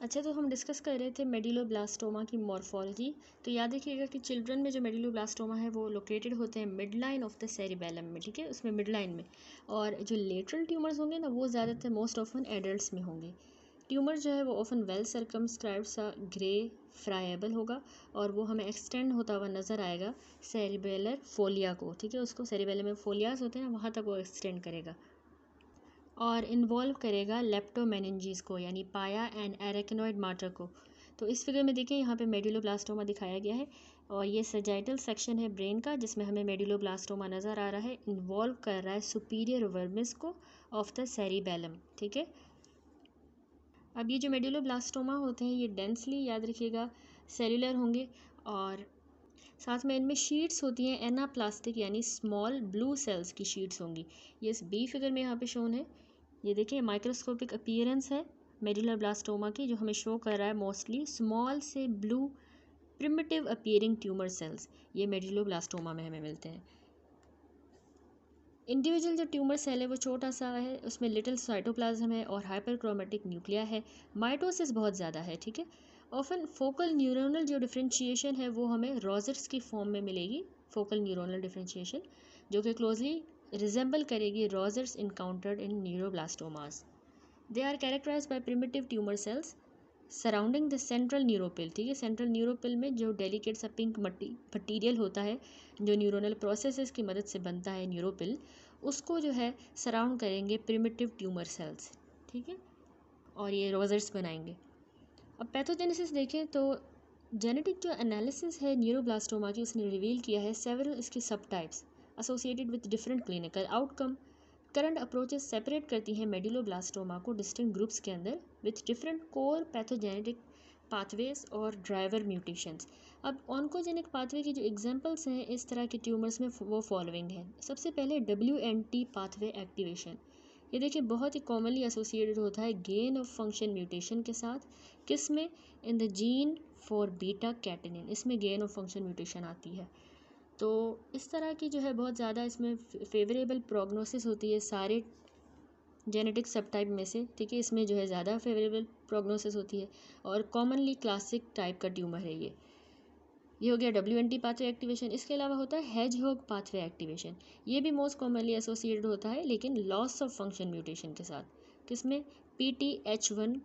अच्छा, तो हम डिस्कस कर रहे थे मेडुलोब्लास्टोमा की मॉर्फोलॉजी। तो याद रखिएगा कि चिल्ड्रन में जो मेडुलोब्लास्टोमा है वो लोकेटेड होते हैं mid line of the cerebellum में, ठीक है, उसमें मिड लाइन में। और जो लेटरल ट्यूमर्स होंगे ना, वो ज़्यादातर मोस्ट ऑफन एडल्ट्स में होंगे। ट्यूमर जो है वो ऑफन वेल सर्कमस्क्राइब्ड सा ग्रे फ्राइएबल होगा और वो हमें एक्सटेंड होता हुआ नज़र आएगा सेरिबेलर फोलिया को, ठीक है, उसको सेरिबेलम में फोलियाज होते हैं वहाँ तक वो एक्सटेंड करेगा और इन्वॉल्व करेगा लेप्टोमेनिंजीज को, यानी पाया एंड एरेक्नोइड मार्टर को। तो इस फिगर में देखिए यहाँ पे मेडुलोब्लास्टोमा दिखाया गया है और ये सजाइटल सेक्शन है ब्रेन का जिसमें हमें मेडुलोब्लास्टोमा नज़र आ रहा है, इन्वॉल्व कर रहा है सुपीरियर वर्मिस को ऑफ द सेरिबेलम, ठीक है। अब ये जो मेडुलोब्लास्टोमा होते हैं ये डेंसली, याद रखिएगा, सेल्यूलर होंगे और साथ में इनमें शीट्स होती हैं एनाप्लास्टिक, यानी स्मॉल ब्लू सेल्स की शीट्स होंगी। ये इस बी फिगर में यहाँ पे शोन है। ये देखिए माइक्रोस्कोपिक अपीयरेंस है मेडुलोब्लास्टोमा की जो हमें शो कर रहा है मोस्टली स्मॉल से blue primitive appearing tumour cells, ये मेडुलोब्लास्टोमा में हमें मिलते हैं। इंडिविजुअल जो ट्यूमर सेल है वो छोटा सा है, उसमें लिटिल साइटोप्लाज्म है और हाइपरक्रोमेटिक न्यूक्लिया है, माइटोसिस बहुत ज़्यादा है, ठीक है। ऑफन फोकल न्यूरोनल जो डिफ्रेंशिएशन है वो हमें रोजर्स की फॉर्म में मिलेगी, फोकल न्यूरोनल डिफ्रेंशिएशन जो कि क्लोजली रिजेंबल करेगी rosettes encountered in neuroblastomas. They are characterised by primitive tumour cells surrounding the central neuropil, ठीक है। सेंट्रल न्यूरोपिल में जो डेलिकेट सा पिंक मटीरियल होता है जो न्यूरोनल प्रोसेसेस की मदद से बनता है न्यूरोपिल, उसको जो है सराउंड करेंगे प्रिमिटिव ट्यूमर सेल्स, ठीक है, और ये रोजर्स बनाएंगे। अब पैथोजेनेसिस देखें तो जेनेटिक जो एनालिसिस है न्यूरोब्लास्टोमा की उसने रिवील किया है सेवरल इसके सब types associated with different clinical outcome. Current approaches separate करती हैं मेडुलोब्लास्टोमा को डिस्टिंक्ट ग्रुप्स के अंदर with different core pathogenetic pathways और ड्राइवर म्यूटेशंस। अब ऑन्कोजेनिक पाथवे की जो एग्जांपल्स हैं इस तरह के ट्यूमर्स में वो फॉलोइंग हैं। सबसे पहले WNT पाथवे एक्टिवेशन, ये देखिए बहुत ही कॉमनली एसोसिएटेड होता है गेन ऑफ फंक्शन म्यूटेशन के साथ, किस में, in the gene for beta catenin, इसमें गेन ऑफ फंक्शन म्यूटेशन आती है। तो इस तरह की जो है बहुत ज़्यादा इसमें फेवरेबल प्रोग्नोसिस होती है सारे जेनेटिक सब टाइप में से, ठीक है, इसमें जो है ज़्यादा फेवरेबल प्रोग्नोसिस होती है और कॉमनली क्लासिक टाइप का ट्यूमर है ये हो गया WNT पाथवे एक्टिवेशन। इसके अलावा होता है हेजहॉग पाथवे एक्टिवेशन, ये भी मोस्ट कॉमनली एसोसिएटेड होता है लेकिन लॉस ऑफ फंक्शन म्यूटेशन के साथ, किसमें, PTH1,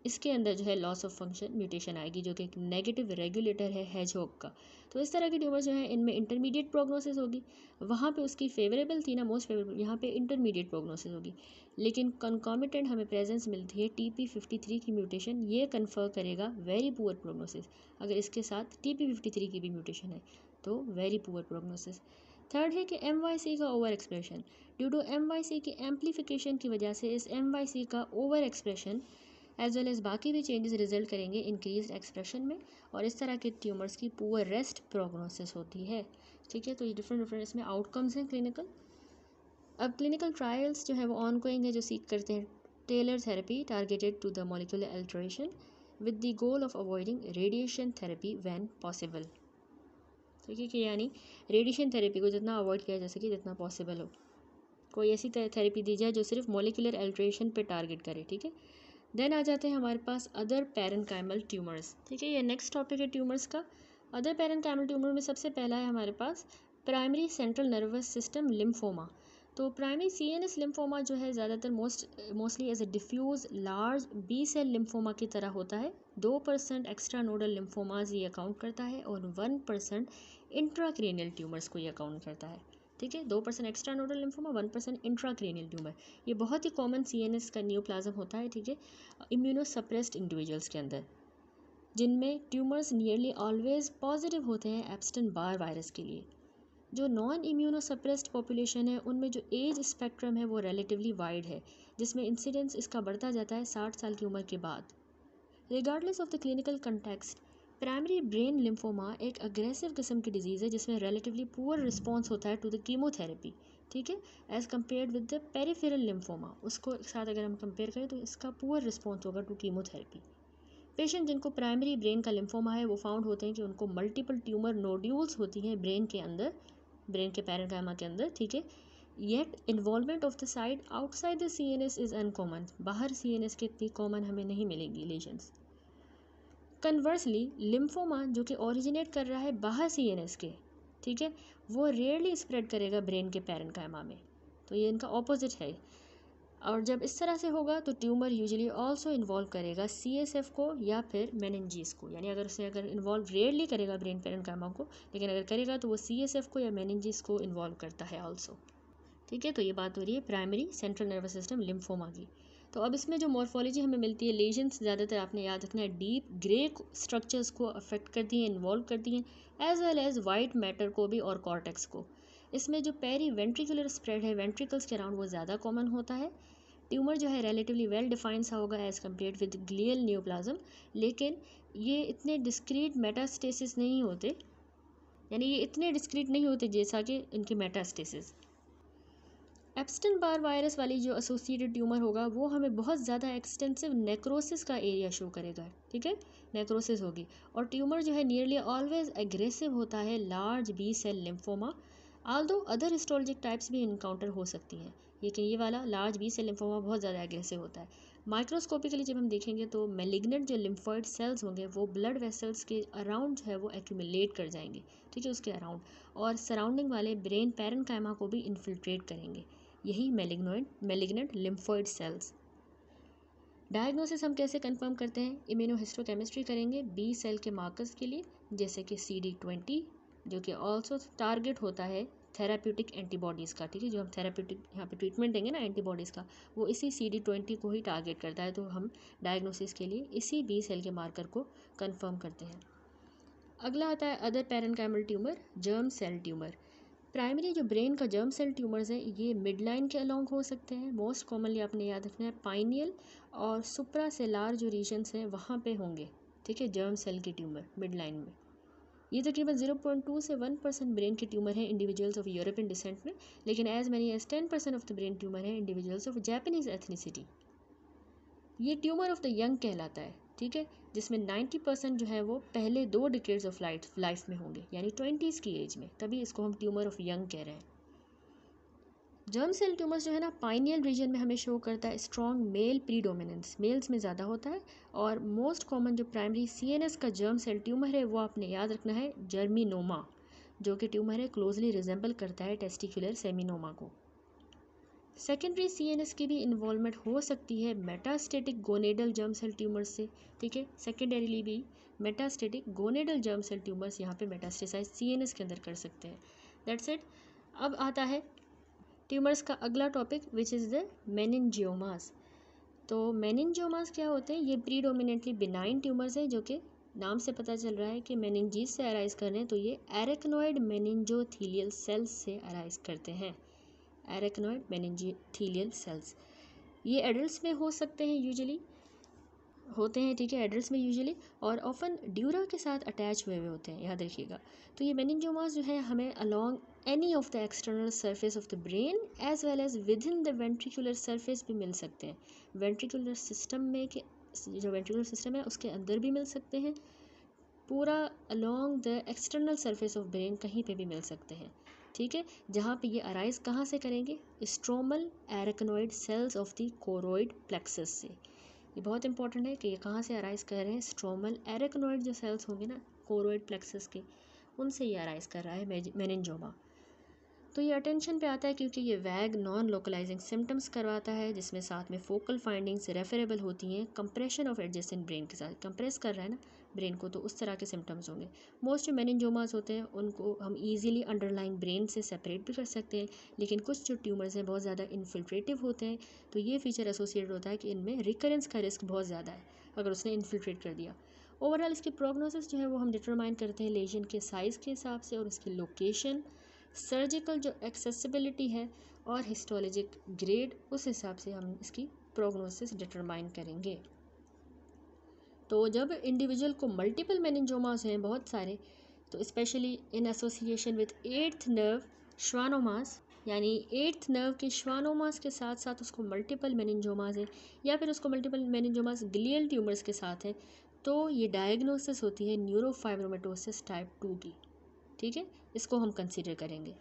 इसके अंदर जो है लॉस ऑफ फंक्शन म्यूटेशन आएगी जो कि एक नेगेटिव रेगुलेटर है हेजहॉग का। तो इस तरह के ट्यूमर जो है इनमें इंटरमीडिएट प्रोग्नोसिस होगी, वहाँ पे उसकी फेवरेबल थी ना मोस्ट फेवरेबल, यहाँ पे इंटरमीडिएट प्रोग्नोसिस होगी, लेकिन कंकॉमिटेंट हमें प्रेजेंस मिलती है TP53 की म्यूटेशन, ये कन्फर करेगा वेरी पुअर प्रोग्नोसिस। अगर इसके साथ TP53 की भी म्यूटेशन है तो वेरी पुअर प्रोग्नोसिस। थर्ड है कि MYC का over expression, due to MYC की एम्पलीफिकेशन की वजह से इस MYC का over expression as well as बाकी भी चेंजेस रिजल्ट करेंगे इंक्रीज एक्सप्रेशन में और इस तरह के ट्यूमर्स की पुअर रेस्ट प्रोग्नोसिस होती है, ठीक है। तो ये डिफरेंट इसमें आउटकम्स हैं क्लिनिकल। अब क्लिनिकल ट्रायल्स जो है वो ऑनगोइंग है जो सीख करते हैं tailor therapy targeted to the molecular alteration with the goal of avoiding radiation therapy when possible, ठीक है, कि यानी रेडिएशन थेरेपी को जितना अवॉइड किया जा सके जितना पॉसिबल हो, कोई ऐसी थेरेपी दी जाए जो सिर्फ मॉलिक्यूलर अल्टरेशन पे टारगेट करे, ठीक है। देन आ जाते हैं हमारे पास अदर पैरेन्काइमल ट्यूमर्स, ठीक है, ये नेक्स्ट टॉपिक है ट्यूमर्स का। अदर पैरेन्काइमल ट्यूमर में सबसे पहला है हमारे पास primary central nervous system lymphoma. तो प्राइमरी CNS लिम्फोमा जो है ज़्यादातर mostly as a diffuse large B cell lymphoma की तरह होता है। 2% एक्स्ट्रा नोडल लिम्फोमाज ये अकाउंट करता है और 1% इंट्राक्रेनियल ट्यूमर्स को ये अकाउंट करता है, ठीक है। 2% extra nodal lymphoma, 1% intracranial tumour, ये बहुत ही कॉमन CNS का न्यूप्लाज्म होता है, ठीक है, इम्यूनोसप्रेस्ड इंडिविजुअल्स के अंदर, जिनमें ट्यूमर्स नियरली ऑलवेज पॉजिटिव होते हैं एप्स्टन बार वायरस के लिए। जो नॉन इम्यूनोसप्रेस्ड पॉपुलेशन है उनमें जो एज स्पेक्ट्रम है वो रिलेटिवली वाइड है, जिसमें इंसिडेंस इसका बढ़ता जाता है 60 साल की उम्र के बाद। Regardless of the clinical context, primary brain lymphoma एक अग्रेसिव किस्म की डिजीज़ है जिसमें रिलेटिवली पुअर रिस्पॉन्स होता है टू द कीमोथेरेपी, ठीक है, as compared with the peripheral lymphoma, उसको साथ अगर हम कंपेयर करें तो इसका पुअर रिस्पॉन्स होगा टू कीमोथेरेपी। पेशेंट जिनको प्राइमरी ब्रेन का लिम्फोमा है वो फाउंड होते हैं कि उनको मल्टीपल ट्यूमर नोड्यूल्स होती हैं ब्रेन के अंदर, ब्रेन के पैरेन्काइमा के अंदर, ठीक है, yet involvement of the site outside the CNS is uncommon, बाहर CNS के इतनी कॉमन हमें नहीं मिलेंगी लेजन्स। कन्वर्सली लिम्फोमा जो कि ओरिजिनेट कर रहा है बाहर CNS के, ठीक है, वो रेयरली स्प्रेड करेगा ब्रेन के पैरेन्काइमा में, तो ये इनका ऑपोजिट है। और जब इस तरह से होगा तो ट्यूमर यूजुअली ऑल्सो इन्वॉल्व करेगा CSF को या फिर मेनिंजीज को, यानी अगर इन्वॉल्व रेयरली करेगा ब्रेन पैरेन्काइमा को, लेकिन अगर करेगा तो वो CSF को या मेनिंजीज को इन्वॉल्व करता है ऑल्सो, ठीक है। तो ये बात हो रही है primary central nervous system lymphoma की। तो अब इसमें जो मॉर्फोलॉजी हमें मिलती है, लेजन्स ज़्यादातर आपने याद रखना है डीप ग्रे स्ट्रक्चर्स को अफेक्ट करती हैं, इन्वॉल्व करती हैं, as well as white matter को भी और कॉर्टेक्स को। इसमें जो पेरी वेंट्रिकुलर स्प्रेड है वेंट्रिकल्स के अराउंड वो ज़्यादा कॉमन होता है। ट्यूमर जो है रिलेटिवली वेल डिफाइंड सा होगा as compared with glial neoplasm, लेकिन ये इतने डिस्क्रीट मेटास्टेसिस नहीं होते, यानी ये इतने डिस्क्रीट नहीं होते जैसा कि इनके मेटास्टेसिस। एप्स्टन बार वायरस वाली जो एसोसिएटेड ट्यूमर होगा वो हमें बहुत ज़्यादा एक्सटेंसिव नेक्रोसिस का एरिया शो करेगा, ठीक है, नेक्रोसिस होगी। और ट्यूमर जो है नियरली ऑलवेज एग्रेसिव होता है large B cell lymphoma, although other histologic types भी इनकाउंटर हो सकती हैं, लेकिन ये वाला लार्ज बी सेल लिम्फोमा बहुत ज़्यादा एग्रेसिव होता है। माइक्रोस्कोपिकली जब हम देखेंगे तो मेलिग्नेंट जो लिम्फॉइड सेल्स होंगे वो ब्लड वेसल्स के अराउंड जो है वो एक्यूमुलेट कर जाएंगे, ठीक है, उसके अराउंड, और सराउंडिंग वाले ब्रेन पैरेन्काइमा को भी इन्फिल्ट्रेट करेंगे, यही मेलिग्नेंट लिम्फॉइड सेल्स। डायग्नोसिस हम कैसे कंफर्म करते हैं? इम्यूनोहिस्टोकेमिस्ट्री करेंगे बी सेल के मार्कर्स के लिए, जैसे कि CD20 जो कि ऑल्सो टारगेट होता है थेराप्यूटिक एंटीबॉडीज़ का, ठीक है, जो हम थेराप्यूटिक यहाँ पे ट्रीटमेंट देंगे ना एंटीबॉडीज़ का, वो इसी CD20 को ही टारगेट करता है, तो हम डायग्नोसिस के लिए इसी बी सेल के मार्कर को कंफर्म करते हैं। अगला आता है other parenchymal tumour, germ cell tumour. Primary जो ब्रेन का जर्म सेल ट्यूमर्स हैं ये मिड लाइन के अलोंग हो सकते हैं, मोस्ट कॉमनली आपने याद रखना है पाइनियल और सुप्रासेलार जो रीजन्स हैं वहाँ पे होंगे, ठीक है, जर्म सेल के ट्यूमर मिड लाइन में। ये तकरीबन 0.2 से 1% ब्रेन के ट्यूमर हैं इंडिविजुअल्स ऑफ यूरोपियन डिसेंट में, लेकिन as many as 10% of the brain tumour हैं इंडिविजुअल्स ऑफ जापानीज एथनिसिटी। ये ट्यूमर ऑफ द यंग कहलाता है, ठीक है, जिसमें 90% जो है वो पहले 2 डिकेड्स ऑफ लाइफ में होंगे, यानी 20s की एज में, तभी इसको हम ट्यूमर ऑफ यंग कह रहे हैं। जर्म सेल ट्यूमर्स जो है ना पाइनियल रीजन में हमें शो करता है स्ट्रॉन्ग मेल प्रीडोमिनेंस, मेल्स में ज़्यादा होता है। और मोस्ट कॉमन जो प्राइमरी CNS का जर्म सेल ट्यूमर है वो आपने याद रखना है जर्मिनोमा, जो कि ट्यूमर है क्लोजली रिजेंबल करता है टेस्टिकुलर सेमिनोमा को। सेकेंडरी CNS की भी इन्वॉल्वमेंट हो सकती है metastatic gonadal germ cell tumours से, ठीक है, सेकेंडरीली भी metastatic gonadal germ cell tumours यहाँ पे मेटास्टेसाइज CNS के अंदर कर सकते हैं। That's it. अब आता है ट्यूमर्स का अगला topic which is the meningiomas. तो मेनिंजियोमास क्या होते हैं? ये प्रीडोमिनेटली बिनाइन ट्यूमर्स हैं, जो कि नाम से पता चल रहा है कि मेनिंजीज से अराइज कर रहे हैं, तो ये एरेक्नोइड मेनिंजोथीलियल सेल्स से अराइज करते हैं, एरेक्नोइड मेनिंजोथीलियल सेल्स। ये एडल्ट्स में हो सकते हैं, यूजुअली होते हैं, ठीक है, एडल्ट्स में यूजुअली, और ऑफन ड्यूरा के साथ अटैच हुए हुए होते हैं, याद रखिएगा। तो ये मेनिंजियोमास जो है हमें along any of the external surface of the brain as well as within the ventricular surface भी मिल सकते हैं, वेंट्रिकुलर सिस्टम में के जो वेंट्रिकुलर सिस्टम है उसके अंदर भी मिल सकते हैं, पूरा along the external surface of brain कहीं पे भी मिल सकते हैं, ठीक है। जहाँ पे ये अराइज कहाँ से करेंगे? Stromal arachnoid cells of the choroid plexus से। ये बहुत इंपॉर्टेंट है कि ये कहाँ से अराइज कर रहे हैं, स्ट्रोमल एरेक्नोइड जो सेल्स होंगे ना कोरोइड प्लेक्सस के, उनसे ये अराइज कर रहा है मेनिंजियोमा। तो ये अटेंशन पे आता है क्योंकि ये वैग नॉन लोकलाइजिंग सिम्टम्स करवाता है, जिसमें साथ में फोकल फाइंडिंग्स रेफरेबल होती हैं कंप्रेशन ऑफ एडजेसेंट ब्रेन के साथ, कंप्रेस कर रहा है ना ब्रेन को, तो उस तरह के सिम्टम्स होंगे। मोस्ट जो मेनिंजियोमास होते हैं उनको हम ईजिली अंडरलाइंग ब्रेन से सेपरेट भी कर सकते हैं, लेकिन कुछ जो ट्यूमर्स हैं बहुत ज़्यादा इन्फिल्ट्रेटिव होते हैं, तो ये फीचर एसोसिएटेड होता है कि इनमें रिकरेंस का रिस्क बहुत ज़्यादा है अगर उसने इन्फिल्ट्रेट कर दिया। ओवरऑल इसकी प्रोग्नोसिस जो है वो हम डिटरमाइन करते हैं लेजन के साइज़ के हिसाब से और उसकी लोकेशन, सर्जिकल जो एक्सेसिबिलिटी है और हिस्टोलॉजिक ग्रेड, उस हिसाब से हम इसकी प्रोग्नोसिस डिटरमाइन करेंगे। तो जब इंडिविजुअल को मल्टीपल मेनिंजियोमास हैं बहुत सारे, तो specially in association with 8th nerve schwannomas, यानी 8th नर्व के श्वानोमास के साथ साथ उसको मल्टीपल मेनिंजियोमास है या फिर उसको मल्टीपल मेनिंजियोमास ग्लियल ट्यूमर्स के साथ है, तो ये डायग्नोसिस होती है न्यूरोफाइब्रोमेटोसिस टाइप 2 की, ठीक है, इसको हम कंसीडर करेंगे।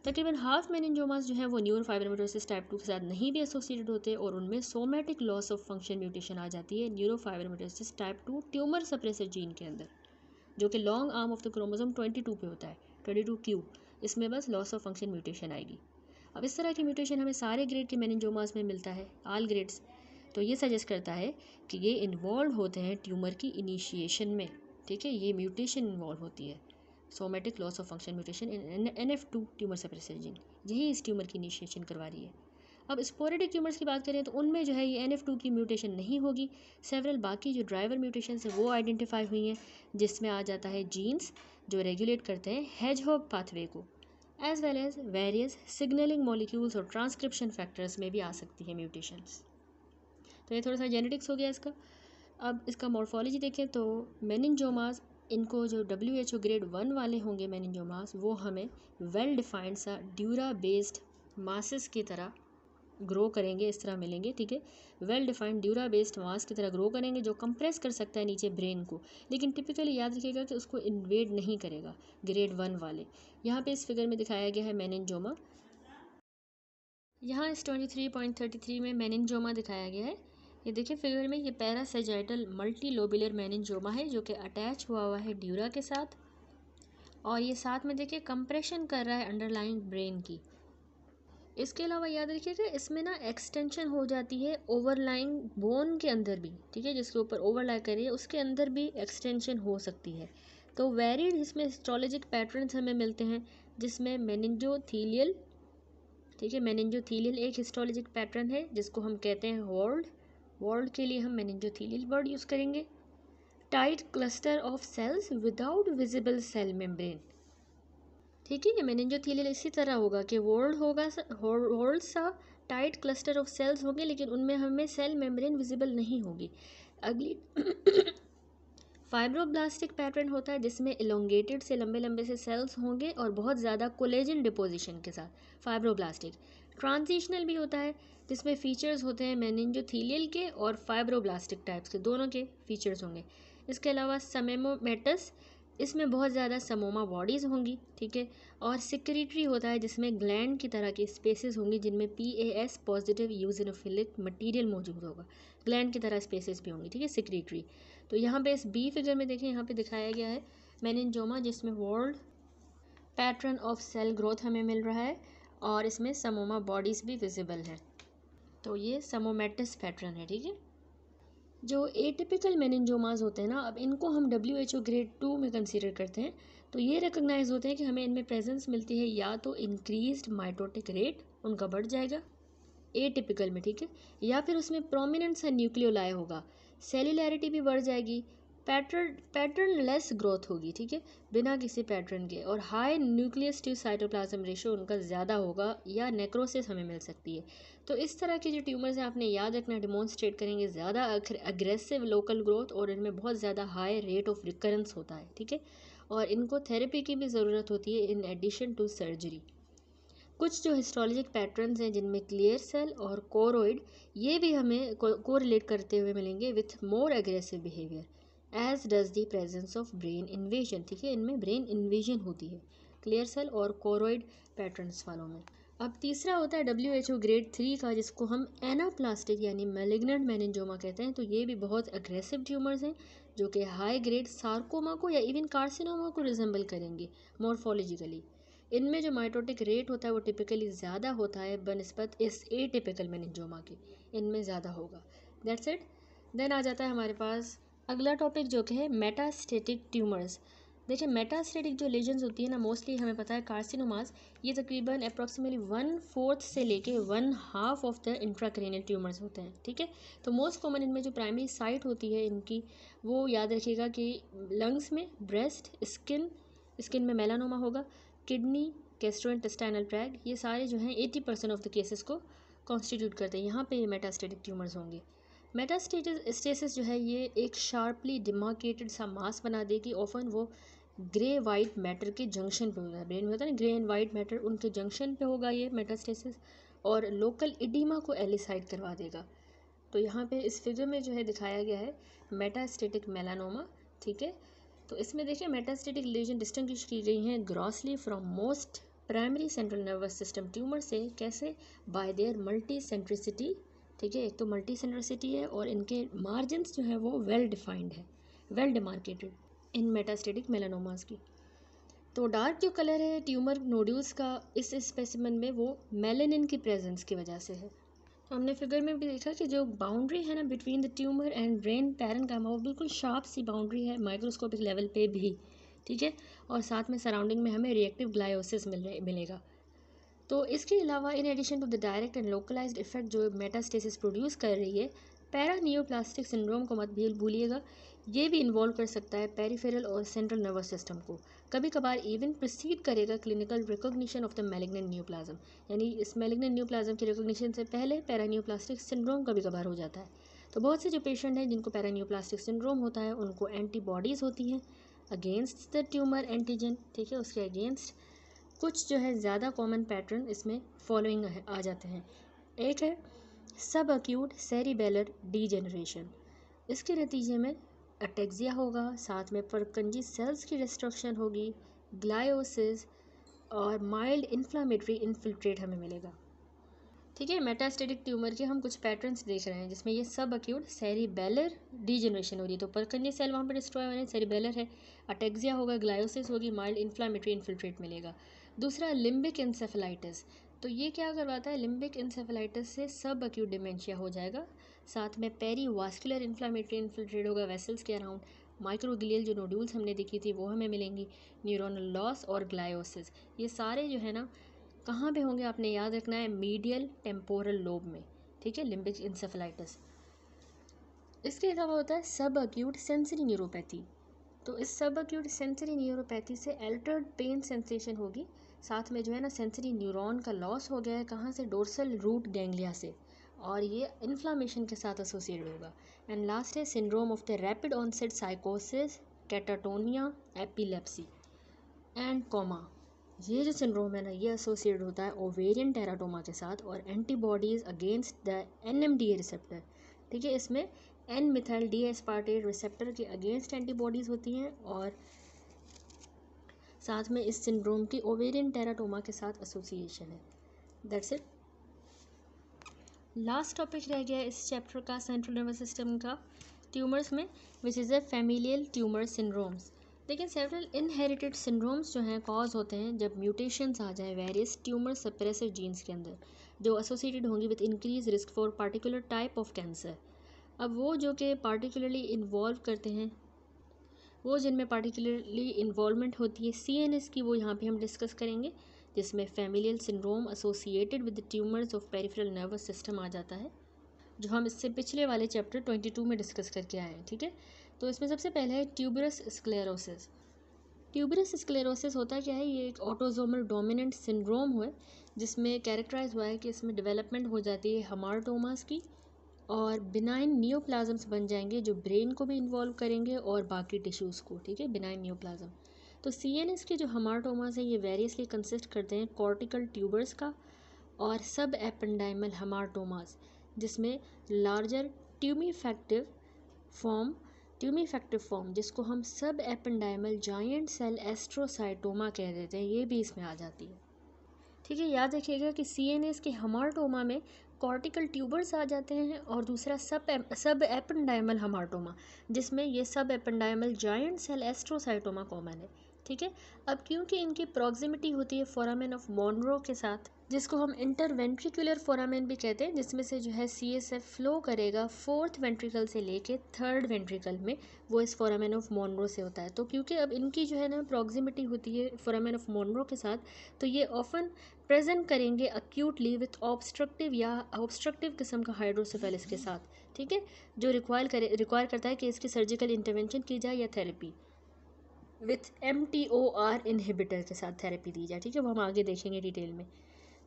तकरीबन हाफ मेनिंजोमास जो है वो न्यूरोफाइब्रोमाटोसिस टाइप 2 के साथ नहीं भी एसोसिएटेड होते और उनमें somatic loss of function mutation आ जाती है neurofibromatosis type 2 tumour suppressor gene के अंदर, जो कि long arm of the chromosome 22 पे होता है, 22Q। इसमें बस लॉस ऑफ फंक्शन म्यूटेशन आएगी। अब इस तरह की म्यूटेशन हमें सारे ग्रेड के मेनिंजोमास में मिलता है, ऑल ग्रेड्स। तो ये सजेस्ट करता है कि ये इन्वॉल्व होते हैं ट्यूमर की इनिशिएशन में, ठीक है, ये म्यूटेशन इन्वॉल्व होती है, somatic loss of function mutation in NF2 tumour suppressor gene, यही इस ट्यूमर की इनिशिएशन करवा रही है। अब स्पोरेडिक ट्यूमर्स की बात करें तो उनमें जो है ये NF2 की म्यूटेशन नहीं होगी। सेवरल बाकी जो ड्राइवर म्यूटेशंस हैं वो आइडेंटिफाई हुई हैं, जिसमें आ जाता है जीन्स जो रेगुलेट करते हैं हेजहॉग पाथवे को, as well as various signalling molecules और ट्रांसक्रिप्शन फैक्टर्स में भी आ सकती है म्यूटेशंस। तो ये थोड़ा सा जेनेटिक्स हो गया इसका। अब इसका मॉर्फोलॉजी देखें तो मेनिंजोमास, इनको जो WHO ग्रेड 1 वाले होंगे मेनिंजोमास, वो हमें वेल डिफाइंड सा ड्यूरा बेस्ड मासेस की तरह ग्रो करेंगे, इस तरह मिलेंगे, ठीक है, वेल डिफाइंड ड्यूरा बेस्ड मास की तरह ग्रो करेंगे जो कंप्रेस कर सकता है नीचे ब्रेन को, लेकिन टिपिकली याद रखिएगा कि उसको इन्वेड नहीं करेगा ग्रेड 1 वाले। यहाँ पे इस फिगर में दिखाया गया है मेनिंजोमा, यहाँ इस 23.33 में मेनिंजोमा दिखाया गया है। ये देखिए फिगर में, ये पैरासेजाइटल मल्टी लोबुलर मेनिंजोमा है जो कि अटैच हुआ है ड्यूरा के साथ, और ये साथ में देखिए कंप्रेशन कर रहा है अंडरलाइंग ब्रेन की। इसके अलावा याद रखिएगा इसमें ना एक्सटेंशन हो जाती है ओवरलाइंग बोन के अंदर भी, ठीक है, जिसके ऊपर ओवरलाई करिए उसके अंदर भी एक्सटेंशन हो सकती है। तो वेरिड इसमें हिस्टोलॉजिक पैटर्न्स हमें मिलते हैं, जिसमें मेनिंजोथीलियल, ठीक है, मेनिंजोथीलियल एक हिस्टोलॉजिक पैटर्न है जिसको हम कहते हैं वॉल्ड, वॉल्ड के लिए हम मेनिंजोथीलियल वर्ड यूज़ करेंगे। Tight cluster of cells without visible cell membrane, ठीक है, ये मेनिंजोथीलियल इसी तरह होगा कि वॉल्ड होगा, वॉल्ड सा टाइट क्लस्टर ऑफ सेल्स होंगे, लेकिन उनमें हमें सेल मेम्ब्रेन विजिबल नहीं होगी। अगली फाइब्रोब्लास्टिक पैटर्न होता है जिसमें इलोंगेटेड से लंबे लंबे से सेल्स होंगे और बहुत ज़्यादा कोलेजन डिपोजिशन के साथ, फाइब्रोब्लास्टिक। ट्रांजिशनल भी होता है जिसमें फीचर्स होते हैं मेनिंजोथीलियल के और फाइब्रोब्लास्टिक टाइप्स के, दोनों के फीचर्स होंगे। इसके अलावा समेमोमेटस, इसमें बहुत ज़्यादा समोमा बॉडीज़ होंगी, ठीक है, और सिक्रेटरी होता है जिसमें ग्लैंड की तरह की स्पेसेस होंगी जिनमें PAS पॉजिटिव यूजिनोफिलिक मटेरियल मौजूद होगा, ग्लैंड की तरह स्पेसेस भी होंगी, ठीक है, सिक्रेटरी। तो यहाँ पे इस बी फिगर में देखें, यहाँ पे दिखाया गया है मेनिंजोमा जिसमें whorled pattern of cell growth हमें मिल रहा है और इसमें समोमा बॉडीज़ भी विजिबल है। तो ये समोमेटस पैटर्न है, ठीक है। जो एटिपिकल मेनिंजोमास होते हैं ना, अब इनको हम WHO ग्रेड 2 में कंसीडर करते हैं। तो ये रिकॉग्नाइज होते हैं कि हमें इनमें प्रेजेंस मिलती है या तो इंक्रीज्ड माइटोटिक रेट उनका बढ़ जाएगा एटिपिकल में, ठीक है, या फिर उसमें प्रोमिनेंट सा न्यूक्लियोलाई होगा, सेल्युलैरिटी भी बढ़ जाएगी, पैटर्न लेस ग्रोथ होगी, ठीक है, बिना किसी पैटर्न के, और high nucleus to cytoplasm ratio उनका ज़्यादा होगा या नेक्रोसिस हमें मिल सकती है। तो इस तरह की जो ट्यूमर्स हैं आपने याद रखना, डिमॉन्स्ट्रेट करेंगे ज़्यादा अग्रेसिव लोकल ग्रोथ और इनमें बहुत ज़्यादा हाई रेट ऑफ रिकरेंस होता है, ठीक है, और इनको थेरेपी की भी ज़रूरत होती है इन एडिशन टू सर्जरी। कुछ जो हिस्टोलॉजिक पैटर्न्स हैं जिनमें क्लियर सेल और कोरोइड, ये भी हमें कोरिलेट करते हुए मिलेंगे with more aggressive behaviour, as does the presence of brain invasion, ठीक है, इनमें ब्रेन इन्वेजन होती है क्लियर सेल और कोरोइड पैटर्न्स वालों में। अब तीसरा होता है WHO ग्रेड 3 का, जिसको हम एनाप्लास्टिक यानी मैलिग्नेंट मेनिंजोमा कहते हैं। तो ये भी बहुत अग्रेसिव ट्यूमर्स हैं जो कि हाई ग्रेड सार्कोमा को या इवन कार्सिनोमा को रिजेंबल करेंगे मॉर्फोलॉजिकली। इनमें जो माइटोटिक रेट होता है वो टिपिकली ज़्यादा होता है बनस्पत इस एटिपिकल मेनिंजोमा के, इनमें ज़्यादा होगा। That's it. देन आ जाता है हमारे पास अगला टॉपिक जो कि है मेटास्टेटिक ट्यूमर्स। देखिए मेटास्टेटिक जो लीजन्स होती है ना, मोस्टली हमें पता है कार्सिनोमास, ये तकरीबन अप्रॉक्सीमेटली 1/4 से लेके 1/2 ऑफ द इंट्राक्रेनियल ट्यूमर्स होते हैं, ठीक है। तो मोस्ट कॉमन इनमें जो प्राइमरी साइट होती है इनकी, वो याद रखिएगा कि लंग्स में, ब्रेस्ट, स्किन में मेलानोमा होगा, किडनी, गैस्ट्रोइंटेस्टाइनल ट्रैक्ट, ये सारे जो हैं 80% ऑफ द केसेस को कॉन्स्टिट्यूट करते हैं। यहाँ पे ये मेटास्टेटिक ट्यूमर्स होंगे। मेटास्टेसिस जो है ये एक शार्पली डिमार्केटेड सा मास बना देगी, ऑफन वो ग्रे वाइट मैटर के जंक्शन पे होगा, ब्रेन में होता है ना ग्रे एंड वाइट मैटर, उनके जंक्शन पे होगा ये मेटास्टेसिस, और लोकल इडीमा को एलिसाइड करवा देगा। तो यहाँ पे इस फिगर में जो है दिखाया गया है मेटास्टेटिक मेलानोमा, ठीक है। तो इसमें देखिए मेटास्टेटिक लीजन डिस्टिंग्विश की गई हैं grossly from most primary central nervous system tumour से कैसे, बाय देयर मल्टी सेंट्रिसिटी, ठीक है, एक तो मल्टी सेंट्रिसिटी है और इनके मार्जिन्स जो है वो वेल डिफाइंड है, वेल डिमार्केटेड इन मेटास्टेटिक मेलानोमास की। तो डार्क जो कलर है ट्यूमर नोड्यूल्स का इस स्पेसिमेन में वो मेलेनिन की प्रेजेंस की वजह से है। तो हमने फिगर में भी देखा कि जो बाउंड्री है ना between the tumour and brain parenchyma वो बिल्कुल शार्प सी बाउंड्री है माइक्रोस्कोपिक लेवल पे भी, ठीक है, और साथ में सराउंडिंग में हमें रिएक्टिव ग्लायोसिस मिलेगा। तो इसके अलावा in addition to the direct and localized effect जो मेटास्टेसिस प्रोड्यूस कर रही है, पैरानियोप्लास्टिक सिंड्रोम को मत भूलिएगा, ये भी इन्वॉल्व कर सकता है पेरिफेरल और सेंट्रल नर्वस सिस्टम को, कभी कभार इवन प्रोसीड करेगा clinical recognition of the malignant neoplasm, यानी इस मैलिग्नेंट न्यूप्लाज्म के रिकॉग्निशन से पहले पैरानियोप्लास्टिक सिंड्रोम कभी कभार हो जाता है। तो बहुत से जो पेशेंट हैं जिनको पैरानियोप्लास्टिक सिंड्रोम होता है उनको एंटीबॉडीज़ होती हैं अगेंस्ट द ट्यूमर एंटीजन, ठीक है, उसके अगेंस्ट। कुछ जो है ज़्यादा कॉमन पैटर्न इसमें फॉलोइंग आ जाते हैं। एक है सब अक्यूट सेरिबेलर डीजेनरेशन, इसके नतीजे में अटेक्सिया होगा, साथ में परकंजी सेल्स की डिस्ट्रक्शन होगी, ग्लायोसिस और माइल्ड इन्फ्लामेटरी इन्फिल्ट्रेट हमें मिलेगा, ठीक है। मेटास्टेटिक ट्यूमर के हम कुछ पैटर्न्स देख रहे हैं जिसमें ये सब अक्यूट सेरिबेलर डीजेनरेशन हो रही है, तो परकंजी सेल वहाँ पर डिस्ट्रॉय हो रहे हैं, सेरिबेलर है, अटेक्सिया होगा, ग्लायोसिस होगी, माइल्ड इन्फ्लामेटरी इन्फिल्ट्रेट मिलेगा। दूसरा लिम्बिक इंसेफेलाइटिस, तो ये क्या करवाता है, लिम्बिक इंसेफेलाइटिस से सब अक्यूट डिमेंशिया हो जाएगा, साथ में पेरीवास्कुलर इन्फ्लामेटरी इन्फिल्ट्रेट होगा वेसल्स के अराउंड, माइक्रोग्लियल जो नोड्यूल्स हमने देखी थी वो हमें मिलेंगी, न्यूरोनल लॉस और ग्लायोसिस, ये सारे जो है ना कहाँ पे होंगे आपने याद रखना है, मीडियल टेम्पोरल लोब में, ठीक है, लिम्बिक इंसेफेलाइटिस। इसके अलावा होता है सब अक्यूट सेंसरी न्यूरोपैथी, तो इस सब अक्यूट सेंसरी न्यूरोपैथी से अल्टर्ड पेन सेंसेशन होगी, साथ में जो है ना सेंसरी न्यूरॉन का लॉस हो गया है, कहाँ से, डोर्सल रूट गैंग्लिया से, और ये इन्फ्लामेशन के साथ एसोसिएटेड होगा। एंड लास्ट है syndrome of the rapid onset साइकोसिस, कैटाटोनिया, एपिलेप्सी एंड कोमा, ये जो सिंड्रोम है ना ये एसोसिएटेड होता है ओवेरियन टेराटोमा के साथ और antibodies against the NMDA receptor, ठीक है, इसमें N methyl D aspartate receptor के अगेंस्ट एंटीबॉडीज़ होती हैं और साथ में इस सिंड्रोम की ओवेरियन टेराटोमा के साथ एसोसिएशन है। That's it. लास्ट टॉपिक रह गया इस चैप्टर का सेंट्रल नर्वस सिस्टम का ट्यूमर्स में, which is a familial tumour syndromes. लेकिन सेवरल इनहेरिटेड सिंड्रोम्स जो हैं कॉज होते हैं जब म्यूटेशंस आ जाए वेरियस ट्यूमर सप्रेसर जीन्स के अंदर जो एसोसिएटेड होंगी with increase risk for particular type of cancer. अब वो जो कि पार्टिकुलरली इन्वॉल्व करते हैं, वो जिनमें पार्टिकुलरली इन्वॉल्वमेंट होती है CNS की, वो यहाँ पे हम डिस्कस करेंगे, जिसमें familial syndrome associated with tumours of peripheral nervous system आ जाता है, जो हम इससे पिछले वाले चैप्टर 22 में डिस्कस करके आए हैं, ठीक है। तो इसमें सबसे पहले है ट्यूबरस स्क्लेरोसिस। ट्यूबरस स्क्लेरोसिस होता क्या है, ये एक ऑटोजोमल डोमिनेंट सिंड्रोम हुआ जिसमें कैरेक्टराइज हुआ है कि इसमें डेवलपमेंट हो जाती है हमार्टोमास की और बिनाइन नियोप्लाज्म्स बन जाएंगे जो ब्रेन को भी इन्वॉल्व करेंगे और बाकी टिश्यूज़ को, ठीक है, बिनाइन नियोप्लाज्म। तो CNS के जो हमार्टोमास हैं ये वेरियसली कंसिस्ट करते हैं कॉर्टिकल ट्यूबर्स का और सब एपेंडाइमल हमार्टोमास, जिसमें लार्जर ट्यूमीफैक्टिव फॉर्म जिसको हम सब एपेंडाइमल जायंट सेल एस्ट्रोसाइटोमा कह देते हैं, ये भी इसमें आ जाती है, ठीक है। याद रखिएगा कि CNS के हमार्टोमा में कॉर्टिकल ट्यूबर्स आ जाते हैं और दूसरा सब एपेंडाइमल हमार्टोमा जिसमें ये सब एपेंडाइमल जायंट सेल एस्ट्रोसाइटोमा कॉमन है, ठीक है। अब क्योंकि इनकी प्रॉक्सिमिटी होती है फोरामेन ऑफ मॉनरो के साथ, जिसको हम इंटरवेंट्रिकुलर फोरामेन भी कहते हैं, जिसमें से जो है CSF फ्लो करेगा 4th वेंट्रिकल से लेके 3rd वेंट्रिकल में, वो इस फोरामेन ऑफ मॉनरो से होता है। तो क्योंकि अब इनकी जो है ना प्रॉक्सिमिटी होती है फोरामेन ऑफ मॉनरो के साथ, तो ये ऑफन प्रेजेंट करेंगे अक्यूटली विथ ऑब्स्ट्रक्टिव या ऑब्स्ट्रक्टिव किस्म का हाइड्रोसेफेलिस के साथ, ठीक है, जो रिक्वायर करता है कि इसकी सर्जिकल इंटरवेंशन की जाए या थेरेपी विथ mTOR इनहिबिटर के साथ थेरेपी दी जाए, ठीक है, वो हम आगे देखेंगे डिटेल में।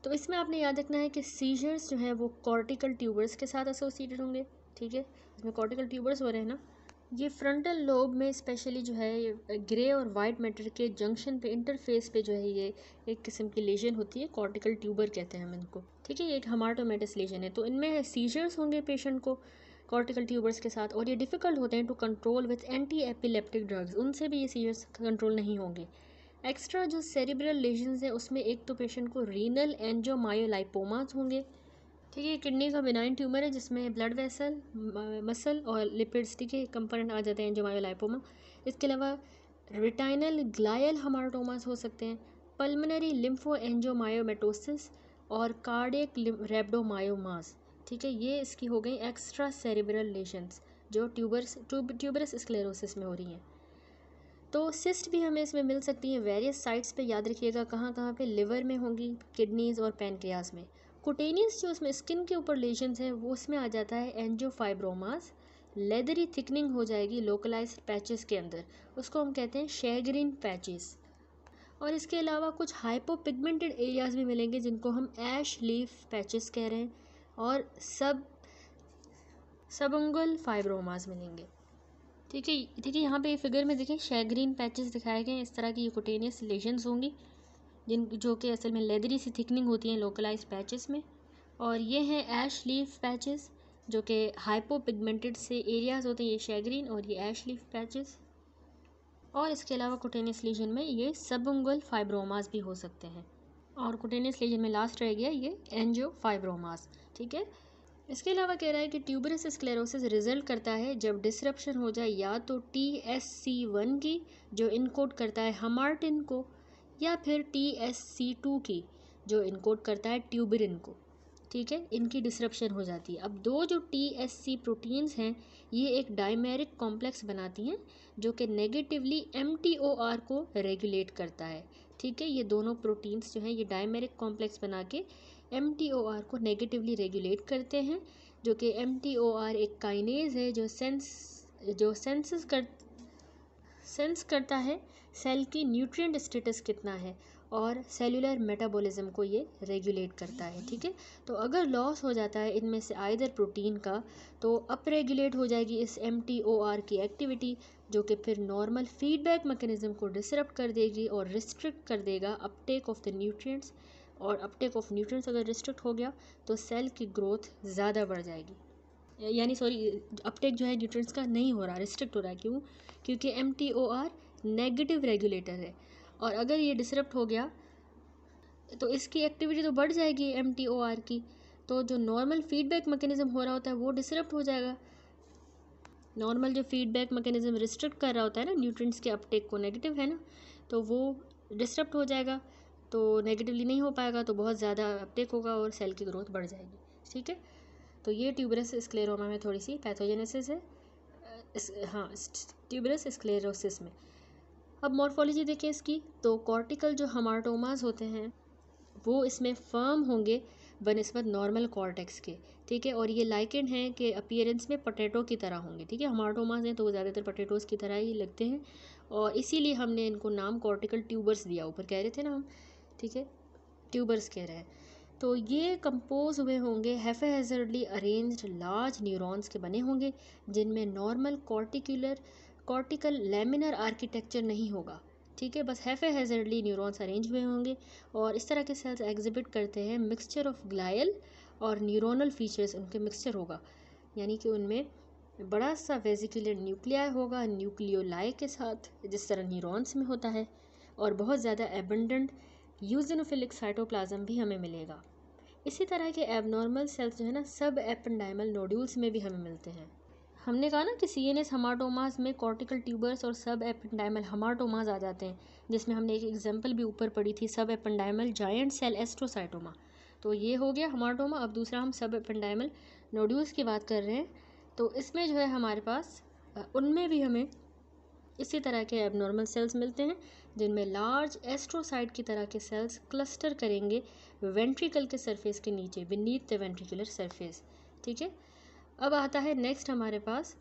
तो इसमें आपने याद रखना है कि सीजर्स जो हैं वो कॉर्टिकल ट्यूबर्स के साथ एसोसिएटेड होंगे, ठीक है, इसमें कॉर्टिकल ट्यूबर्स हो रहे हैं ना, ये फ्रंटल लोब में स्पेशली जो है ये ग्रे और वाइट मैटर के जंक्शन पे इंटरफेस पे जो है ये एक किस्म की लेजन होती है, कॉर्टिकल ट्यूबर कहते हैं हम इनको, ठीक है, ये एक हमार्टोमेटस लेजन है। तो इनमें सीजर्स होंगे पेशेंट को कॉर्टिकल ट्यूबर्स के साथ और ये डिफ़िकल्ट होते हैं to control with anti epileptic drugs, उनसे भी ये सीजर्स कंट्रोल नहीं होंगे। एक्स्ट्रा जो सेरिब्रल लेजन्स हैं उसमें एक तो पेशेंट को रीनल एंजियोमायोलाइपोमास होंगे, ठीक है। किडनी का बिनाइन ट्यूमर है जिसमें ब्लड वेसल, मसल और लिपिड्स, ठीक है, कंपोनेंट आ जाते हैं एंजियोमायोलाइपोमा। इसके अलावा रेटिनल ग्लायल हमाटोमास हो सकते हैं, पल्मोनरी लिम्फो एंजियोमायोमेटोसिस और कार्डियक रैब्डोमायोमास, ठीक है। ये इसकी हो गई एक्स्ट्रा सेरिब्रल लेशंस जो ट्यूबरस स्क्लेरोसिस में हो रही हैं। तो सिस्ट भी हमें इसमें मिल सकती हैं वेरियस साइट्स पे, याद रखिएगा कहाँ कहाँ पे, लिवर में होंगी, किडनीज और पैनक्रियाज में। कुटेनियस जो उसमें स्किन के ऊपर लेशंस है वो उसमें आ जाता है एंजियोफाइब्रोमास, लेदरी थिकनिंग हो जाएगी लोकलाइज्ड पैचेस के अंदर, उसको हम कहते हैं शेग्रीन पैचेस। और इसके अलावा कुछ हाइपोपिगमेंटेड एरियाज भी मिलेंगे जिनको हम ऐश लीफ पैचेस कह रहे हैं, और सबंगुल फाइब्रोमास मिलेंगे, ठीक है। ठीक है, यहाँ पे फिगर में देखिए शेग्रीन पैचेस दिखाए गए हैं, इस तरह की ये कुटेनियस लेशंस होंगी जो कि असल में लेदरी सी थिकनिंग होती हैं लोकलाइज पैचेस में। और ये हैं ऐश लीफ पैचेस जो कि हाइपोपिगमेंटेड से एरियाज होते हैं, ये शेग्रीन और ये ऐश लीफ पैचेस। और इसके अलावा कुटेनियस लीजन में ये सबंगुल फाइब्रोमास भी हो सकते हैं। और कुटेनियस लीजन में लास्ट रह गया ये एंजियोफाइब्रोमास, ठीक है। इसके अलावा कह रहा है कि ट्यूबरस स्क्लेरोसिस रिजल्ट करता है जब डिसरप्शन हो जाए या तो TSC1 की जो इनकोड करता है हमार्टिन को, या फिर TSC2 की जो इनकोड करता है ट्यूबरिन को, ठीक है। इनकी डिसरप्शन हो जाती है। अब दो जो TSC प्रोटीन्स हैं ये एक डायमेरिक कॉम्प्लेक्स बनाती हैं जो कि नेगेटिवली MTOR को रेगुलेट करता है, ठीक है। ये दोनों प्रोटीन्स जो हैं ये डायमेरिक कॉम्प्लेक्स बना के MTOR को नेगेटिवली रेगुलेट करते हैं, जो कि MTOR एक काइनेज है जो सेंस करता है सेल की न्यूट्रिएंट स्टेटस कितना है और सेलुलर मेटाबॉलिज्म को ये रेगुलेट करता है, ठीक है। तो अगर लॉस हो जाता है इनमें से आइदर प्रोटीन का तो अप रेगुलेट हो जाएगी इस MTOR की एक्टिविटी, जो कि फिर नॉर्मल फीडबैक मैकेनिज्म को डिसरप्ट कर देगी और रिस्ट्रिक्ट कर देगा अपटेक ऑफ द न्यूट्रिएंट्स। और अपटेक ऑफ न्यूट्रिएंट्स अगर रिस्ट्रिक्ट हो गया तो सेल की ग्रोथ ज़्यादा बढ़ जाएगी, यानी सॉरी अपटेक जो है न्यूट्रिएंट्स का नहीं हो रहा, रिस्ट्रिक्ट हो रहा है। क्यों? क्योंकि MTOR नेगेटिव रेगुलेटर है और अगर ये डिसरप्ट हो गया तो इसकी एक्टिविटी तो बढ़ जाएगी MTOR की, तो जो नॉर्मल फीडबैक मैकेनिज्म हो रहा होता है वो डिसरप्ट हो जाएगा। नॉर्मल जो फीडबैक मैकेनिज्म रिस्ट्रिक्ट कर रहा होता है ना न्यूट्रिएंट्स के अपटेक को, नेगेटिव है ना, तो वो डिसरप्ट हो जाएगा, तो नेगेटिवली नहीं हो पाएगा, तो बहुत ज़्यादा अपटेक होगा और सेल की ग्रोथ बढ़ जाएगी, ठीक है। तो ये ट्यूबरस स्क्लेरोमा में थोड़ी सी पैथोजेनेसिस है, हाँ ट्यूबरस स्क्लेरोसिस में। अब मॉर्फोलॉजी देखें इसकी, तो कॉर्टिकल जो हमाटोमास होते हैं वो इसमें फर्म होंगे बनिस्बत नॉर्मल कॉर्टेक्स के, ठीक है। और ये लाइकेंड हैं कि अपीयरेंस में पोटैटो की तरह होंगे, ठीक है। हमाटोमास हैं तो वो ज़्यादातर पोटैटोज़ की तरह ही लगते हैं और इसीलिए हमने इनको नाम कॉर्टिकल ट्यूबर्स दिया, ऊपर कह रहे थे ना हम, ठीक है, ट्यूबर्स कह रहे हैं। तो ये कंपोज हुए होंगे हैफेजर्डली अरेंज्ड लार्ज न्यूरॉन्स के बने होंगे जिनमें नॉर्मल कॉर्टिकल लेमिनर आर्किटेक्चर नहीं होगा, ठीक है। बस हैफेजर्डली न्यूरॉन्स अरेंज हुए होंगे और इस तरह के सेल्स एग्जिबिट करते हैं मिक्सचर ऑफ ग्लायल और न्यूरोनल फीचर्स, उनके मिक्सचर होगा, यानी कि उनमें बड़ा सा वेसिकुलर न्यूक्लियाई होगा न्यूक्लियोलाई के साथ, जिस तरह न्यूरॉन्स में होता है, और बहुत ज़्यादा एबंडेंट यूजिनोफिलिक साइटोप्लाज्म भी हमें मिलेगा। इसी तरह के एबनॉर्मल सेल्स जो है ना सब एपेंडाइमल नोड्यूल्स में भी हमें मिलते हैं। हमने कहा ना कि CNS हमाटोमास में कॉर्टिकल ट्यूबर्स और सब एपेंडाइमल हमाटोमास आ जाते हैं, जिसमें हमने एक एग्जांपल भी ऊपर पढ़ी थी, सब एपेंडाइमल जायंट सेल एस्ट्रोसाइटोमा। तो ये हो गया हमाटोमा। अब दूसरा हम सब एपेंडाइमल नोड्यूल्स की बात कर रहे हैं, तो इसमें जो है हमारे पास उनमें भी हमें इसी तरह के एबनॉर्मल सेल्स मिलते हैं जिनमें लार्ज एस्ट्रोसाइट की तरह के सेल्स क्लस्टर करेंगे वेंट्रिकल के सरफेस के नीचे, बीनीथ द वेंट्रिकुलर सरफेस, ठीक है। अब आता है नेक्स्ट हमारे पास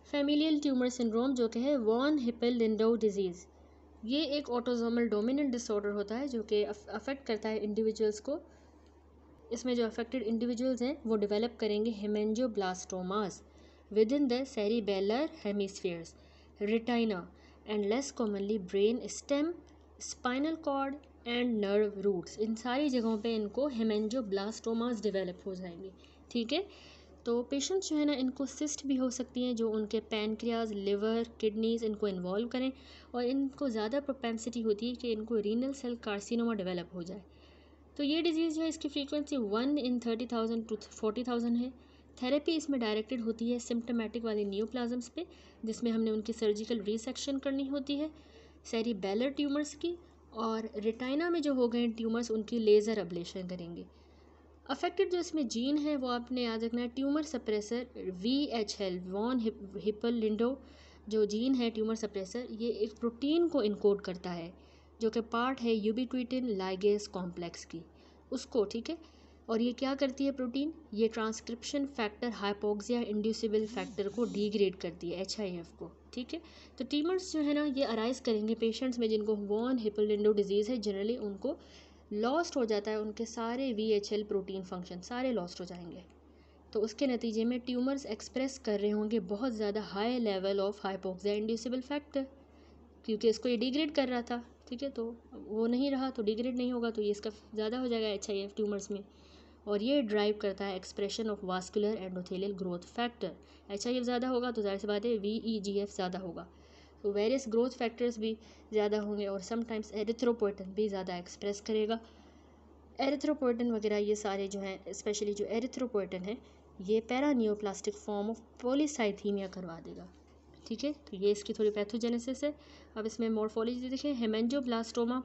फैमिलियल ट्यूमर सिंड्रोम, जो कि है वॉन हिप्पल-लिंडौ डिजीज़। ये एक ऑटोसोमल डोमिनेंट डिसऑर्डर होता है जो कि अफेक्ट करता है इंडिविजुअल्स को। इसमें जो अफेक्टेड इंडिविजुअल्स हैं वो डेवलप करेंगे haemangioblastomas within the cerebellar hemispheres, retina and less commonly brain stem, spinal cord and nerve roots. इन सारी जगहों पे इनको हेमेंजियोब्लास्टोमास डेवलप हो जाएंगे, ठीक है। तो पेशेंट्स जो है ना, इनको सिस्ट भी हो सकती हैं जो उनके पैनक्रियाज, लिवर, किडनीज इनको इन्वॉल्व करें, और इनको ज़्यादा प्रोपेंसिटी होती है कि इनको रीनल सेल कार्सिनोमा डेवलप हो जाए। तो ये डिज़ीज़ जो है, इसकी फ्रीक्वेंसी 1 in 30,000 to 40,000 है। थेरेपी इसमें डायरेक्टेड होती है सिम्टोमेटिक वाले न्यूप्लाज्म्स पे, जिसमें हमने उनकी सर्जिकल रिसेक्शन करनी होती है, सेरिबेलर ट्यूमर्स की, और रेटाइना में जो हो गए ट्यूमर्स उनकी लेज़र अब्लेशन करेंगे। अफेक्टेड जो इसमें जीन है वो आपने याद रखना है, tumour suppressor VHL, von Hippel Lindau जो जीन है ट्यूमर सप्रेसर, ये एक प्रोटीन को इनकोड करता है जो कि पार्ट है यूबिक्विटिन लाइगेज कॉम्प्लेक्स की, उसको, ठीक है। और ये क्या करती है प्रोटीन, ये transcription factor hypoxia inducible factor को डिग्रेड करती है, HIF को, ठीक है। तो ट्यूमर्स जो है ना, ये अराइज करेंगे पेशेंट्स में जिनको वॉन हिपल लिंडो डिजीज़ है। जनरली उनको लॉस्ट हो जाता है, उनके सारे VHL प्रोटीन फंक्शन सारे लॉस्ट हो जाएंगे। तो उसके नतीजे में ट्यूमर्स एक्सप्रेस कर रहे होंगे बहुत ज़्यादा high level of hypoxia inducible factor, क्योंकि इसको ये डिग्रेड कर रहा था, ठीक है। तो वो नहीं रहा तो डिग्रेड नहीं होगा, तो ये इसका ज़्यादा हो जाएगा HIF ट्यूमर्स में। और ये ड्राइव करता है expression of vascular endothelial growth factor. HIF ज़्यादा होगा तो जाहिर सी बात है VEGF ज़्यादा होगा, तो वेरियस ग्रोथ फैक्टर्स भी ज़्यादा होंगे, और समटाइम्स एरिथ्रोपोएटिन भी ज़्यादा एक्सप्रेस करेगा। एरिथ्रोपोएटिन वगैरह ये सारे जो हैं, स्पेशली जो एरिथ्रोपोएटिन है, ये पैरानियोप्लास्टिक फॉर्म ऑफ पॉलीसाइथीमिया करवा देगा, ठीक है। तो ये इसकी थोड़ी पैथोजेनेसिस है। अब इसमें मॉर्फोलॉजी देखें, हेमेंजोब्लास्टोमा,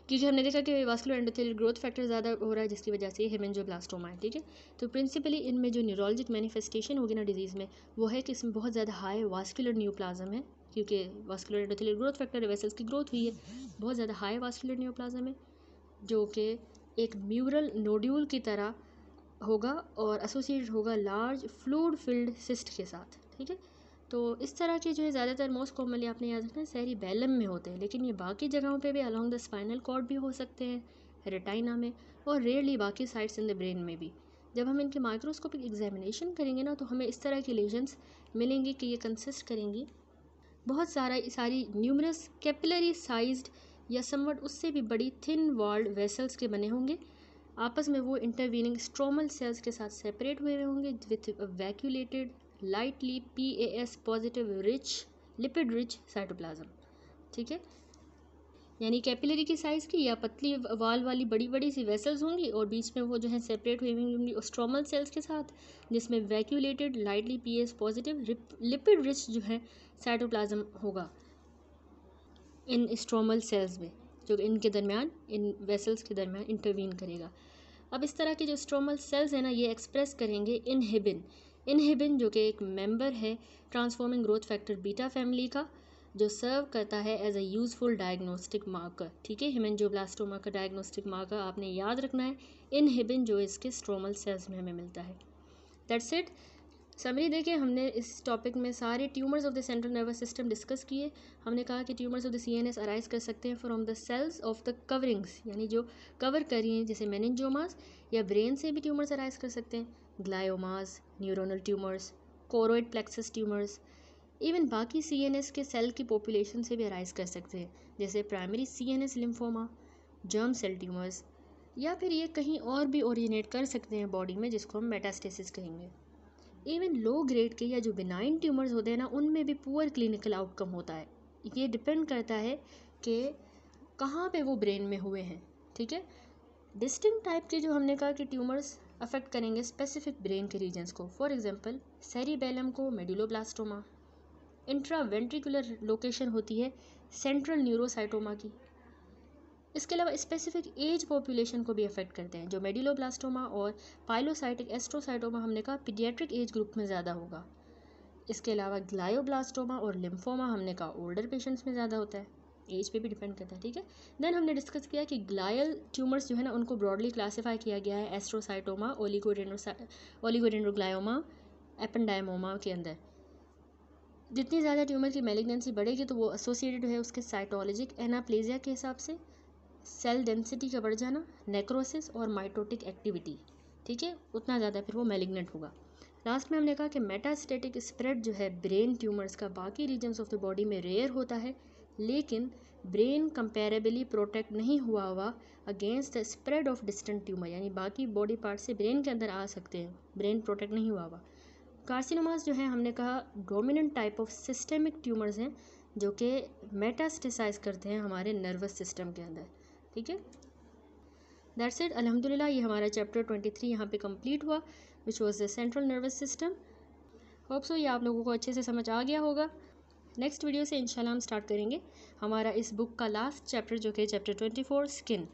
क्योंकि हमने देखा कि वास्कुलर एंडोथेलियल ग्रोथ फैक्टर ज़्यादा हो रहा है जिसकी वजह से हेमेंजोब्लास्टोमा है, ठीक है। तो प्रिंसिपली इनमें जो न्यूरोलॉजिक मैनिफेस्टेशन होगी ना डिजीज़ में, वो है कि इसमें बहुत ज़्यादा हाई वास्कुलर न्यूप्लाज्म है, क्योंकि vascular endothelial growth factor vessels की ग्रोथ हुई है, बहुत ज़्यादा हाई वास्कुलर न्यूप्लाज्म है जो कि एक म्यूरल नोड्यूल की तरह होगा और एसोसिएटेड होगा लार्ज फ्लूइड फिल्ड सिस्ट के साथ, ठीक है। तो इस तरह के जो है ज़्यादातर मोस्ट कॉमनली आपने याद रखना है सेरिबेलम में होते हैं, लेकिन ये बाकी जगहों पे भी अलोंग द स्पाइनल कॉर्ड भी हो सकते हैं, रेटाइना में, और रेयरली बाकी साइड्स इन द ब्रेन में भी। जब हम इनके माइक्रोस्कोपिक एग्जामिनेशन करेंगे ना, तो हमें इस तरह की लेजन्स मिलेंगी कि ये कंसिस्ट करेंगी बहुत सारी न्यूमरस कैपिलरी साइज्ड या समवट उससे भी बड़ी थिन वॉल्ड वेसल्स के बने होंगे। आपस में वो इंटरवीनिंग स्ट्रोमल सेल्स के साथ सेपरेट हुए होंगे with vacuolated lightly PAS positive rich lipid rich cytoplasm, ठीक है। यानी कैपिलरी की साइज़ की या पतली वाल वाली बड़ी बड़ी सी वेसल्स होंगी, और बीच में वो जो है सेपरेट हुई होंगी स्ट्रोमल सेल्स के साथ, जिसमें vacuolated lightly PAS positive lipid rich जो है साइटोप्लाज्म होगा इन स्ट्रोमल सेल्स में, जो इनके दरमियान, इन वेसल्स के दरमियान इंटरवीन करेगा। अब इस तरह के जो स्ट्रोमल सेल्स हैं ना, ये एक्सप्रेस करेंगे इनहिबिन जो कि एक मेंबर है transforming growth factor beta family का, जो सर्व करता है as a useful diagnostic marker, ठीक है। हेमेंजोब्लास्टोमा का डायग्नोस्टिक मार्कर आपने याद रखना है इनहिबिन, जो इसके स्ट्रोमल सेल्स में हमें मिलता है। That's it. समरी देखिए, हमने इस टॉपिक में सारे tumours of the central nervous system discuss किए। हमने कहा कि tumours of the CNS arise कर सकते हैं from the cells of the coverings, यानी जो कवर कर रही हैं, जैसे मेनिंजोमास, या ब्रेन से भी ट्यूमर्स अराइज कर सकते हैं, gliomas, neuronal tumours, choroid plexus tumours. Even बाकी CNS के सेल की पॉपुलेशन से भी अराइज कर सकते हैं, जैसे primary CNS lymphoma, germ cell tumours, या फिर ये कहीं और भी ओरिजिनेट कर सकते हैं बॉडी में, जिसको हम मेटास्टेसिस कहेंगे। इवन लो ग्रेड के या जो बिनाइन ट्यूमर्स होते हैं ना, उनमें भी पुअर क्लिनिकल आउटकम होता है। ये डिपेंड करता है कि कहाँ पे वो ब्रेन में हुए हैं, ठीक है। डिस्टिंक्ट टाइप के जो हमने कहा कि ट्यूमर्स अफेक्ट करेंगे स्पेसिफिक ब्रेन के रीजन्स को, फॉर एग्जांपल सेरिबेलम को मेडुलोब्लास्टोमा, इंट्रावेंट्रिकुलर लोकेशन होती है सेंट्रल न्यूरोसाइटोमा की। इसके अलावा स्पेसिफिक एज पॉपुलेशन को भी अफेक्ट करते हैं, जो मेडुलोब्लास्टोमा और पाइलोसाइटिक एस्ट्रोसाइटोमा हमने कहा पीडियाट्रिक एज ग्रुप में ज़्यादा होगा। इसके अलावा ग्लायोब्लास्टोमा और लिम्फोमा हमने कहा ओल्डर पेशेंट्स में ज़्यादा होता है, एज पे भी डिपेंड करता है, ठीक है। देन हमने डिस्कस किया कि ग्लायल ट्यूमर्स जो है ना, उनको ब्रॉडली क्लासीफाई किया गया है एस्ट्रोसाइटोमा, ओलिगोडेंड्रोग्लायोमा, एपेंडाइमोमा के अंदर। जितनी ज़्यादा ट्यूमर की मैलिग्नेंसी बढ़ेगी तो वो एसोसिएटेड है उसके साइटोलॉजिक एनाप्लेजिया के हिसाब से, सेल डेंसिटी का बढ़ जाना, नेक्रोसिस और माइटोटिक एक्टिविटी, ठीक है, उतना ज़्यादा फिर वो मैलिग्नेंट होगा। लास्ट में हमने कहा कि मेटास्टेटिक स्प्रेड जो है ब्रेन ट्यूमर्स का बाकी रीजन्स ऑफ द बॉडी में रेयर होता है, लेकिन ब्रेन कंपेरेबली प्रोटेक्ट नहीं हुआ against the spread of distant tumour, यानी बाकी बॉडी पार्ट से ब्रेन के अंदर आ सकते हैं, ब्रेन प्रोटेक्ट नहीं हुआ। कार्सिनोमास जो है हमने कहा dominant type of systemic tumours हैं जो कि मेटास्टेसाइज करते हैं हमारे नर्वस सिस्टम के अंदर। ठीक है, दैट्स इट। अल्हम्दुलिल्लाह ये हमारा चैप्टर 23 यहाँ पे कंप्लीट हुआ, which was the central nervous system. Hope so ये आप लोगों को अच्छे से समझ आ गया होगा। नेक्स्ट वीडियो से इंशाल्लाह हम स्टार्ट करेंगे हमारा इस बुक का लास्ट चैप्टर जो कि चैप्टर 24 स्किन।